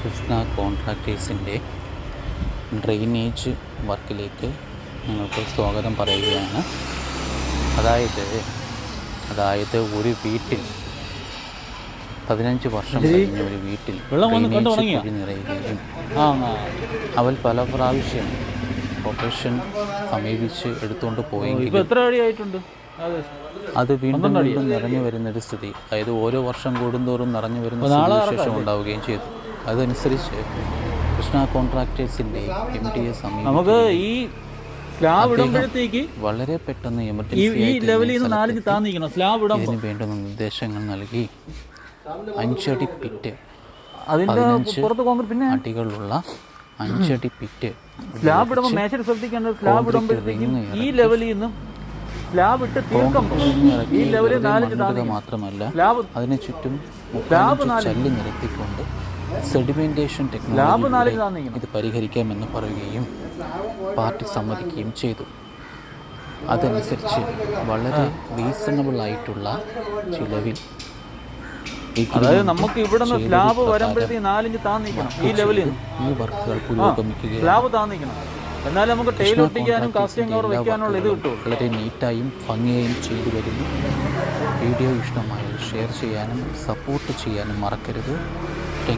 Krishna കോൺട്രാക്ടേഴ്സിൻ്റെ drainage വർക്കിലേക്ക് നിങ്ങൾക്ക് സ്വാഗതം പറയുകയാണ്. അതായത് ഒരു വീട്ടിൽ 15 വർഷം കഴിഞ്ഞ ഒരു വീട്ടിൽ കുഴി നിറയുകയും അവൾ പല പ്രാവശ്യം കോർപ്പറേഷൻ സമീപിച്ച് എടുത്തുകൊണ്ട് പോയെങ്കിലും അത് വീണ്ടും നിറഞ്ഞു വരുന്നൊരു സ്ഥിതി, അതായത് ഓരോ വർഷം കൂടുന്തോറും നിറഞ്ഞു വരുന്ന സ്ഥിതിവിശേഷം ഉണ്ടാവുകയും ചെയ്തു. അതനുസരിച്ച് കൃഷ്ണ കോൺട്രാക്ടേഴ്സിൻ്റെ MDയെ സമീപിച്ച് വളരെ പെട്ടെന്ന് എമർജൻസി വേണ്ടുന്ന നിർദ്ദേശങ്ങൾ നൽകി 5 അടി പിറ്റ്, 15 അടികളുള്ള 5 അടി പിറ്റ് മാത്രമല്ല അതിന് ചുറ്റും ചല്ലി നിരത്തിക്കൊണ്ട് സെഡിമെന്റേഷൻ ടെക്നോളജി ഇത് പരിഹരിക്കാമെന്ന് പറയുകയും പാർട്ടി സമ്മതിക്കുകയും ചെയ്തു. അതനുസരിച്ച് വളരെ റീസണബിൾ ആയിട്ടുള്ള ചിലവിൽ നമുക്ക് ഇവിടെ സ്ലാബ് വരുമ്പോഴത്തേക്ക് 4 ഇഞ്ച് താന്നിക്കണം. ഈ ലെവലിൽ ഈ വർക്കുകൾ പുരോഗമിക്കുകയാണ്. സ്ലാബ് താന്നിക്കണം, എന്നാലും നമുക്ക് ടൈൽ ഒട്ടിക്കാനും കാസ്റ്റിംഗ് കവർ വെക്കാനുള്ള ഇത് കിട്ടും. വളരെ നീറ്റായും ഭംഗിയായും ചെയ്തു വരുന്നു. വീഡിയോ ഇഷ്ടമായാൽ ഷെയർ ചെയ്യാനും സപ്പോർട്ട് ചെയ്യാനും മറക്കരുത്.